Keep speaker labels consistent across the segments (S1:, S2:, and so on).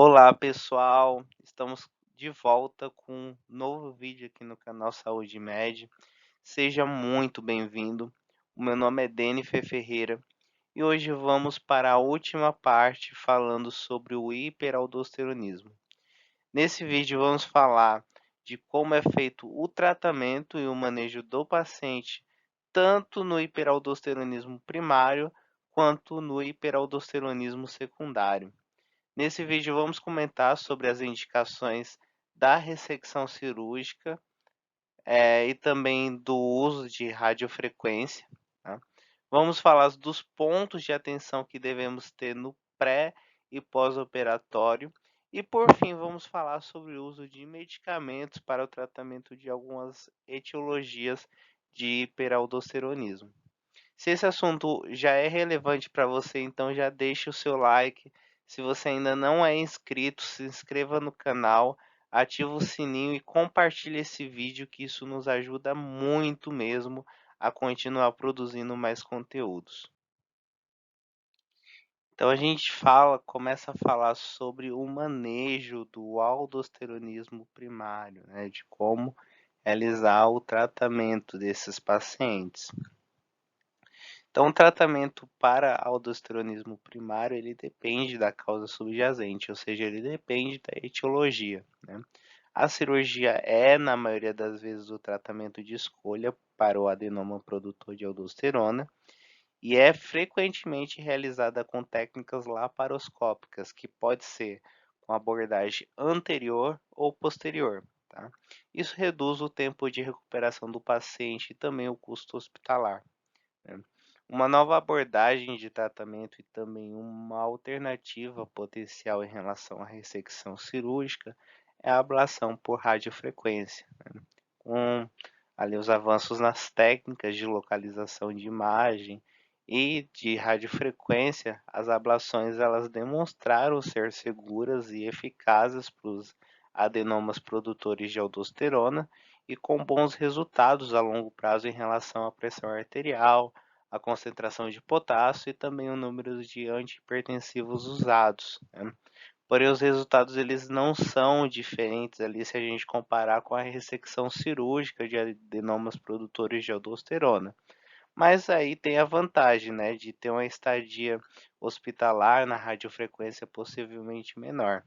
S1: Olá pessoal, estamos de volta com um novo vídeo aqui no canal Saúde Med. Seja muito bem-vindo. O meu nome é Denifer Ferreira e hoje vamos para a última parte falando sobre o hiperaldosteronismo. Nesse vídeo vamos falar de como é feito o tratamento e o manejo do paciente, tanto no hiperaldosteronismo primário quanto no hiperaldosteronismo secundário. Nesse vídeo vamos comentar sobre as indicações da ressecção cirúrgica, e também do uso de radiofrequência, tá? Vamos falar dos pontos de atenção que devemos ter no pré e pós-operatório e, por fim, vamos falar sobre o uso de medicamentos para o tratamento de algumas etiologias de hiperaldosteronismo. Se esse assunto já é relevante para você, então já deixe o seu like. Se você ainda não é inscrito, se inscreva no canal, ativa o sininho e compartilhe esse vídeo, que isso nos ajuda muito mesmo a continuar produzindo mais conteúdos. Então a gente começa a falar sobre o manejo do aldosteronismo primário, né, de como realizar o tratamento desses pacientes. Então, o tratamento para aldosteronismo primário, ele depende da causa subjacente, ou seja, ele depende da etiologia, né? A cirurgia é, na maioria das vezes, o tratamento de escolha para o adenoma produtor de aldosterona e é frequentemente realizada com técnicas laparoscópicas, que pode ser com abordagem anterior ou posterior, tá? Isso reduz o tempo de recuperação do paciente e também o custo hospitalar, né? Uma nova abordagem de tratamento e também uma alternativa potencial em relação à ressecção cirúrgica é a ablação por radiofrequência, né? Com ali os avanços nas técnicas de localização de imagem e de radiofrequência, as ablações elas demonstraram ser seguras e eficazes para os adenomas produtores de aldosterona e com bons resultados a longo prazo em relação à pressão arterial, a concentração de potássio e também o número de antihipertensivos usados, né? Porém, os resultados eles não são diferentes ali se a gente comparar com a ressecção cirúrgica de adenomas produtores de aldosterona. Mas aí tem a vantagem, né, de ter uma estadia hospitalar na radiofrequência possivelmente menor.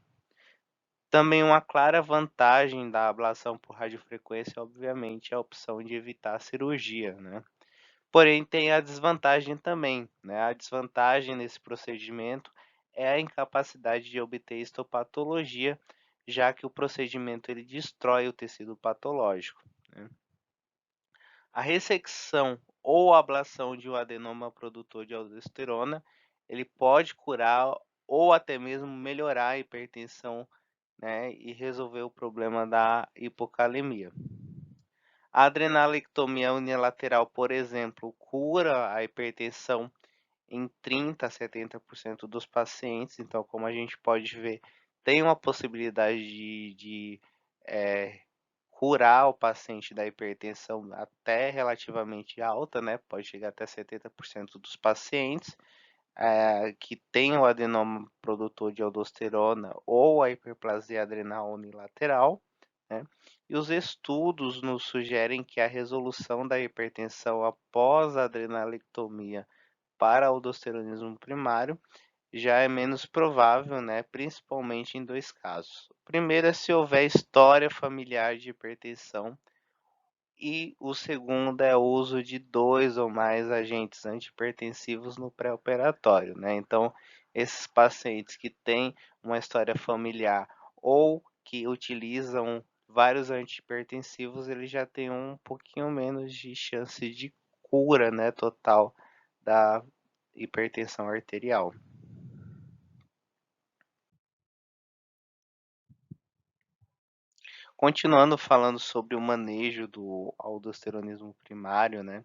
S1: Também uma clara vantagem da ablação por radiofrequência, obviamente, é a opção de evitar a cirurgia, né? Porém, tem a desvantagem também, né? A desvantagem nesse procedimento é a incapacidade de obter histopatologia, já que o procedimento ele destrói o tecido patológico, né? A ressecção ou ablação de um adenoma produtor de aldosterona, ele pode curar ou até mesmo melhorar a hipertensão, né, e resolver o problema da hipocalemia. A adrenalectomia unilateral, por exemplo, cura a hipertensão em 30 a 70% dos pacientes. Então, como a gente pode ver, tem uma possibilidade de curar o paciente da hipertensão até relativamente alta, né? Pode chegar até 70% dos pacientes que têm o adenoma produtor de aldosterona ou a hiperplasia adrenal unilateral, né? E os estudos nos sugerem que a resolução da hipertensão após a adrenalectomia para aldosteronismo primário já é menos provável, né? Principalmente em dois casos. O primeiro é se houver história familiar de hipertensão e o segundo é o uso de 2 ou mais agentes antihipertensivos no pré-operatório, né? Então, esses pacientes que têm uma história familiar ou que utilizam vários antihipertensivos, eles já têm um pouquinho menos de chance de cura, né, total da hipertensão arterial. Continuando falando sobre o manejo do aldosteronismo primário, né?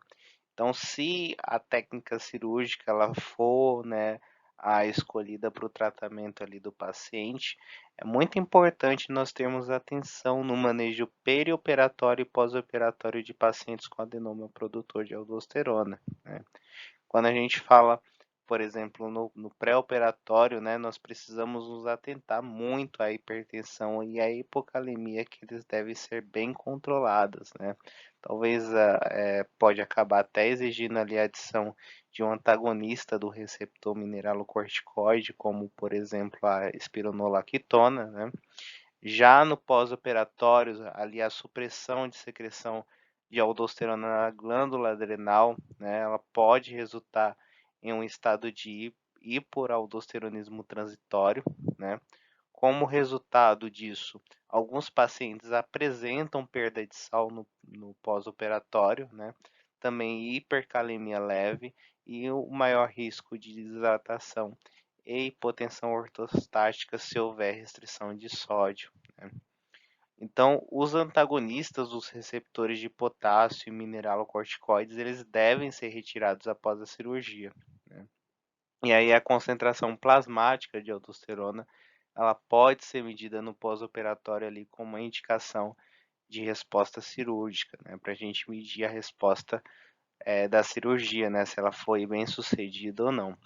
S1: Então, se a técnica cirúrgica ela for, né, a escolhida para o tratamento ali do paciente, é muito importante nós termos atenção no manejo perioperatório e pós-operatório de pacientes com adenoma produtor de aldosterona, né? Quando a gente fala por exemplo, no pré-operatório, né, nós precisamos nos atentar muito à hipertensão e à hipocalemia, que eles devem ser bem controladas, né. Talvez, pode acabar até exigindo ali a adição de um antagonista do receptor mineralocorticoide, como, por exemplo, a espironolactona, né. Já no pós-operatório, ali a supressão de secreção de aldosterona na glândula adrenal, né, ela pode resultar em um estado de hiporaldosteronismo transitório, né. Como resultado disso, alguns pacientes apresentam perda de sal no pós-operatório, né, também hipercalemia leve e o maior risco de desidratação e hipotensão ortostática se houver restrição de sódio, né. Então, os antagonistas dos receptores de potássio e mineralocorticoides, eles devem ser retirados após a cirurgia, né. E aí a concentração plasmática de aldosterona, ela pode ser medida no pós-operatório ali com uma indicação de resposta cirúrgica, né, para a gente medir a resposta, da cirurgia, né, se ela foi bem-sucedida ou não.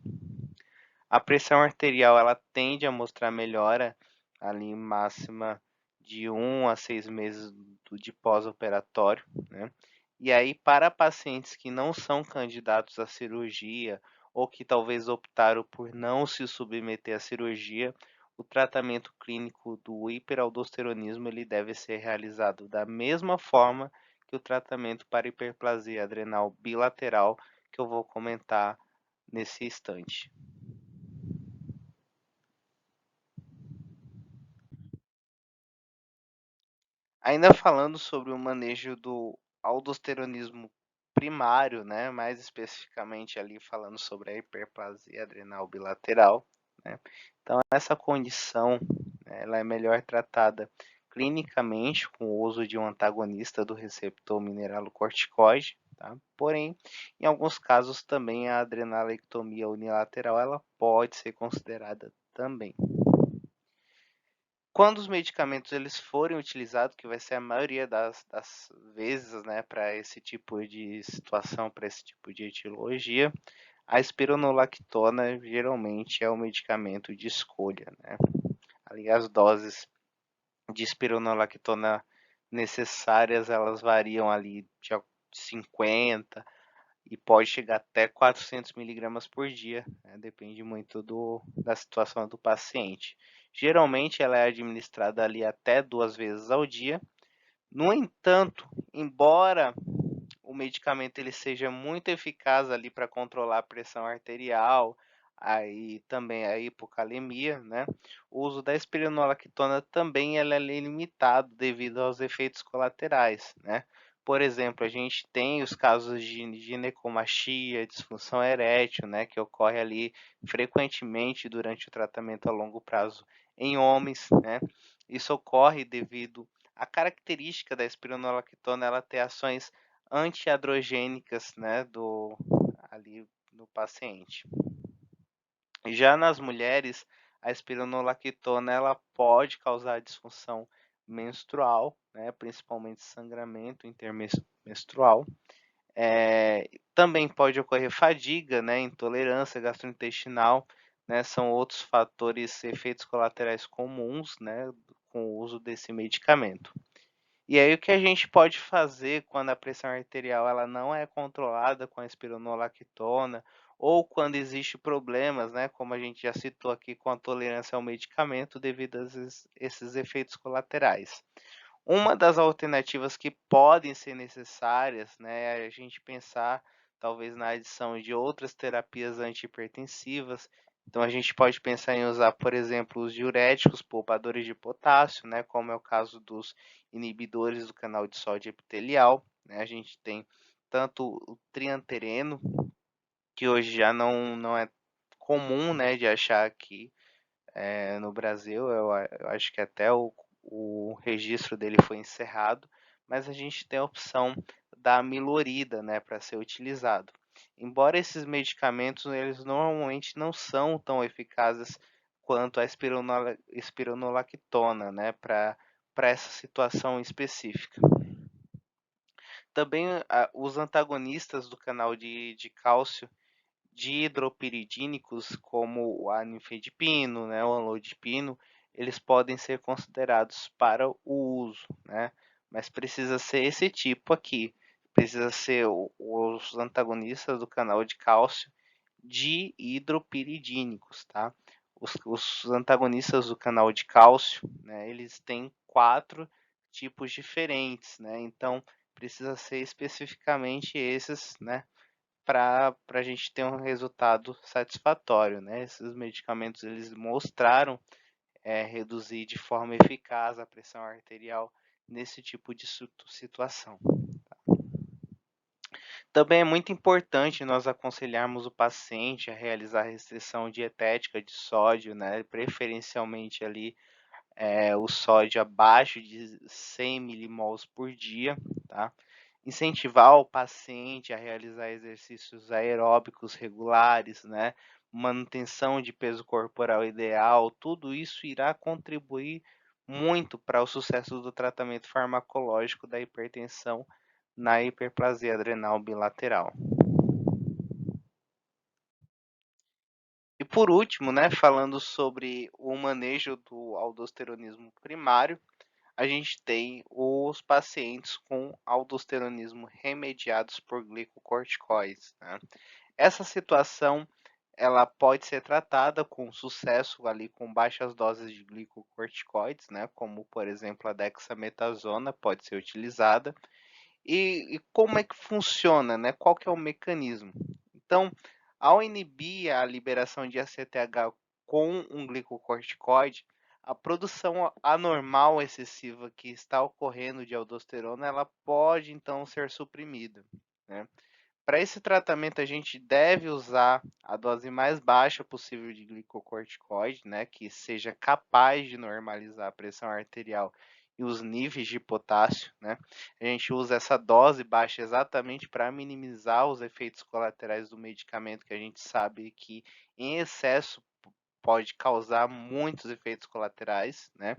S1: A pressão arterial, ela tende a mostrar melhora ali máxima de 1 a 6 meses de pós-operatório, né. E aí para pacientes que não são candidatos à cirurgia ou que talvez optaram por não se submeter à cirurgia, o tratamento clínico do hiperaldosteronismo ele deve ser realizado da mesma forma que o tratamento para hiperplasia adrenal bilateral, que eu vou comentar nesse instante. Ainda falando sobre o manejo do aldosteronismo primário, né, mais especificamente ali falando sobre a hiperplasia adrenal bilateral, né. Então essa condição, né, ela é melhor tratada clinicamente com o uso de um antagonista do receptor mineralocorticoide, tá. Porém, em alguns casos também a adrenalectomia unilateral, ela pode ser considerada também. Quando os medicamentos eles forem utilizados, que vai ser a maioria das vezes, né, para esse tipo de situação, para esse tipo de etiologia, a espironolactona geralmente é o medicamento de escolha, né. Ali as doses de espironolactona necessárias, elas variam ali de 50 e pode chegar até 400 miligramas por dia, né, depende muito da situação do paciente. Geralmente ela é administrada ali até 2 vezes ao dia. No entanto, embora o medicamento ele seja muito eficaz ali para controlar a pressão arterial, aí também a hipocalemia, né, o uso da espironolactona também ela é limitado devido aos efeitos colaterais, né. Por exemplo, a gente tem os casos de ginecomastia, disfunção erétil, né, que ocorre ali frequentemente durante o tratamento a longo prazo em homens, né. Isso ocorre devido à característica da espironolactona ela ter ações antiandrogênicas, né, ali no paciente. Já nas mulheres, a espironolactona ela pode causar disfunção menstrual, né, principalmente sangramento intermenstrual. Também pode ocorrer fadiga, né, intolerância gastrointestinal, né, são outros fatores, efeitos colaterais comuns, né, com o uso desse medicamento. E aí o que a gente pode fazer quando a pressão arterial ela não é controlada com a espironolactona, ou quando existe problemas, né, como a gente já citou aqui com a tolerância ao medicamento devido a esses efeitos colaterais. Uma das alternativas que podem ser necessárias, né, é a gente pensar talvez na adição de outras terapias antihipertensivas. Então a gente pode pensar em usar, por exemplo, os diuréticos poupadores de potássio, né, como é o caso dos inibidores do canal de sódio epitelial, né. A gente tem tanto o triantereno, que hoje já não é comum, né, de achar aqui, no Brasil, eu acho que até o registro dele foi encerrado, mas a gente tem a opção da amilorida, né, para ser utilizado. Embora esses medicamentos, eles normalmente não são tão eficazes quanto a espironolactona, né, para essa situação específica. Também os antagonistas do canal de cálcio dihidropiridínicos como o anifedipino, né, o amlodipino, eles podem ser considerados para o uso, né? Mas precisa ser esse tipo aqui, precisa ser os antagonistas do canal de cálcio dihidropiridínicos, tá? Os antagonistas do canal de cálcio, né, eles têm 4 tipos diferentes, né? Então precisa ser especificamente esses, né, para a gente ter um resultado satisfatório, né? Esses medicamentos eles mostraram reduzir de forma eficaz a pressão arterial nesse tipo de situação. Também é muito importante nós aconselharmos o paciente a realizar restrição dietética de sódio, né? Preferencialmente ali o sódio abaixo de 100 milimols por dia, tá? Incentivar o paciente a realizar exercícios aeróbicos regulares, né? Manutenção de peso corporal ideal, tudo isso irá contribuir muito para o sucesso do tratamento farmacológico da hipertensão na hiperplasia adrenal bilateral. E por último, né, falando sobre o manejo do aldosteronismo primário, a gente tem os pacientes com aldosteronismo remediados por glicocorticoides, né? Essa situação ela pode ser tratada com sucesso ali com baixas doses de glicocorticoides, né, como por exemplo a dexametasona pode ser utilizada. E como é que funciona, né? Qual que é o mecanismo? Então, ao inibir a liberação de ACTH com um glicocorticoide, a produção anormal excessiva que está ocorrendo de aldosterona, ela pode então ser suprimida, né? Para esse tratamento, a gente deve usar a dose mais baixa possível de glicocorticoide, né, que seja capaz de normalizar a pressão arterial e os níveis de potássio, né? A gente usa essa dose baixa exatamente para minimizar os efeitos colaterais do medicamento, que a gente sabe que em excesso pode causar muitos efeitos colaterais, né?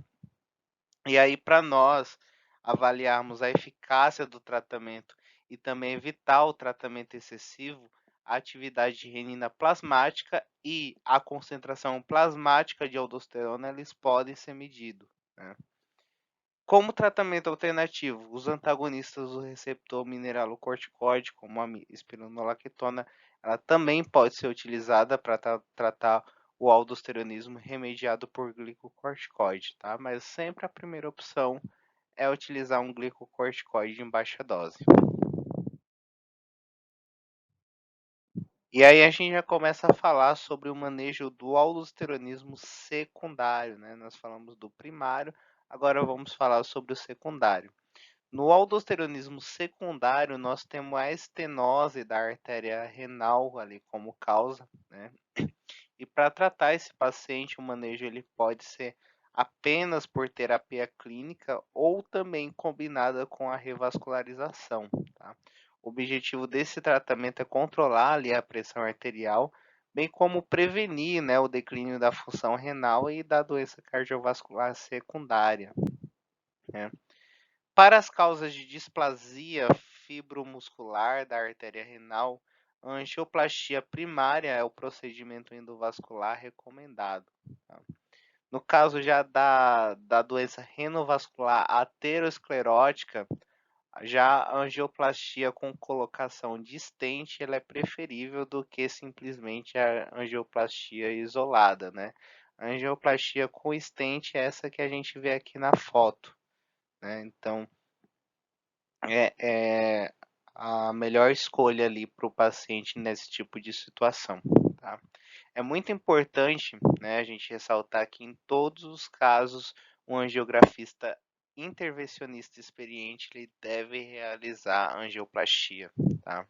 S1: E aí, para nós avaliarmos a eficácia do tratamento e também evitar o tratamento excessivo, a atividade de renina plasmática e a concentração plasmática de aldosterona eles podem ser medidos, né? Como tratamento alternativo, os antagonistas do receptor mineralocorticoide, como a espironolactona, ela também pode ser utilizada para tratar o aldosteronismo remediado por glicocorticoide, tá? Mas sempre a primeira opção é utilizar um glicocorticoide em baixa dose. E aí a gente já começa a falar sobre o manejo do aldosteronismo secundário, né? Nós falamos do primário, agora vamos falar sobre o secundário. No aldosteronismo secundário, nós temos a estenose da artéria renal ali como causa, né? E para tratar esse paciente, o manejo ele pode ser apenas por terapia clínica ou também combinada com a revascularização, tá? O objetivo desse tratamento é controlar ali a pressão arterial, bem como prevenir, né, o declínio da função renal e da doença cardiovascular secundária, né? Para as causas de displasia fibromuscular da artéria renal, a angioplastia primária é o procedimento endovascular recomendado, tá? No caso já da doença renovascular aterosclerótica, já a angioplastia com colocação de stent ela é preferível do que simplesmente a angioplastia isolada, né? A angioplastia com stent é essa que a gente vê aqui na foto, né? Então, é a melhor escolha ali para o paciente nesse tipo de situação, tá? É muito importante, né, a gente ressaltar que em todos os casos um angiografista intervencionista experiente ele deve realizar angioplastia, tá?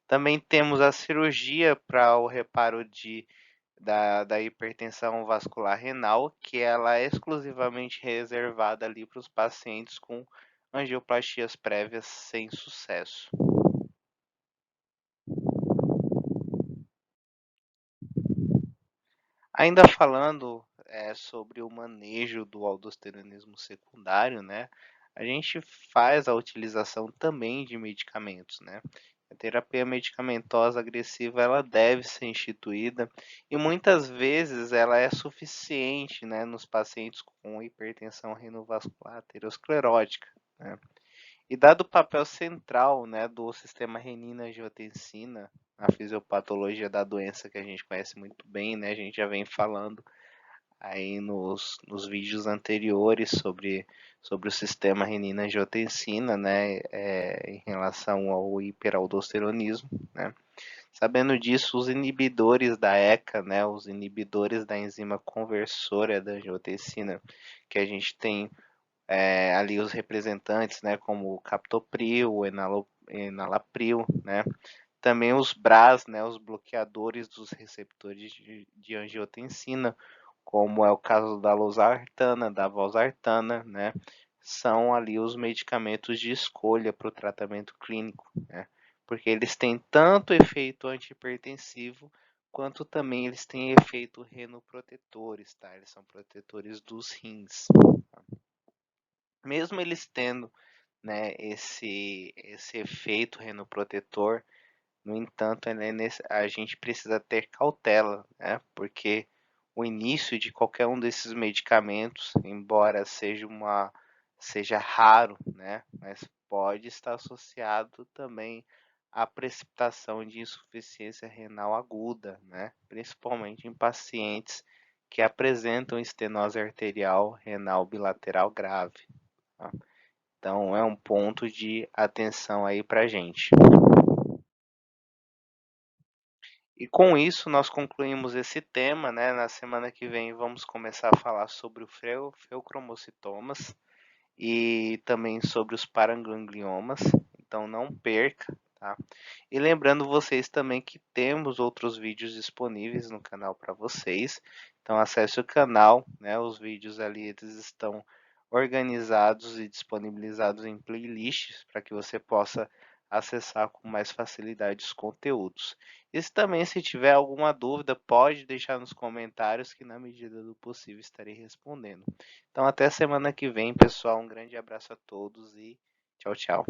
S1: Também temos a cirurgia para o reparo da hipertensão vascular renal, que ela é exclusivamente reservada ali para os pacientes com angioplastias prévias sem sucesso. Ainda falando sobre o manejo do aldosteronismo secundário, né? A gente faz a utilização também de medicamentos, né? A terapia medicamentosa agressiva ela deve ser instituída e muitas vezes ela é suficiente, né, nos pacientes com hipertensão renovascular aterosclerótica, né? E dado o papel central, né, do sistema renina-angiotensina na fisiopatologia da doença que a gente conhece muito bem, né, a gente já vem falando aí nos vídeos anteriores sobre o sistema renina-angiotensina, né, em relação ao hiperaldosteronismo, né. Sabendo disso, os inibidores da ECA, né, os inibidores da enzima conversora da angiotensina, que a gente tem ali os representantes, né, como o captopril, o enalapril, né, também os BRAs, né, os bloqueadores dos receptores de angiotensina, como é o caso da losartana, da valsartana, né, são ali os medicamentos de escolha para o tratamento clínico, né, porque eles têm tanto efeito antihipertensivo quanto também eles têm efeito renoprotetores, tá? Eles são protetores dos rins. Mesmo eles tendo, né, esse efeito renoprotetor, no entanto, a gente precisa ter cautela, né, porque o início de qualquer um desses medicamentos, embora seja raro, né, mas pode estar associado também à precipitação de insuficiência renal aguda, né, principalmente em pacientes que apresentam estenose arterial renal bilateral grave. Tá? Então é um ponto de atenção aí para gente. E com isso nós concluímos esse tema, né? Na semana que vem vamos começar a falar sobre o feocromocitomas e também sobre os parangangliomas. Então não perca, tá? E lembrando vocês também que temos outros vídeos disponíveis no canal para vocês. Então acesse o canal, né? Os vídeos ali eles estão organizados e disponibilizados em playlists para que você possa acessar com mais facilidade os conteúdos. E também, se tiver alguma dúvida, pode deixar nos comentários que na medida do possível estarei respondendo. Então até semana que vem, pessoal. Um grande abraço a todos e tchau, tchau.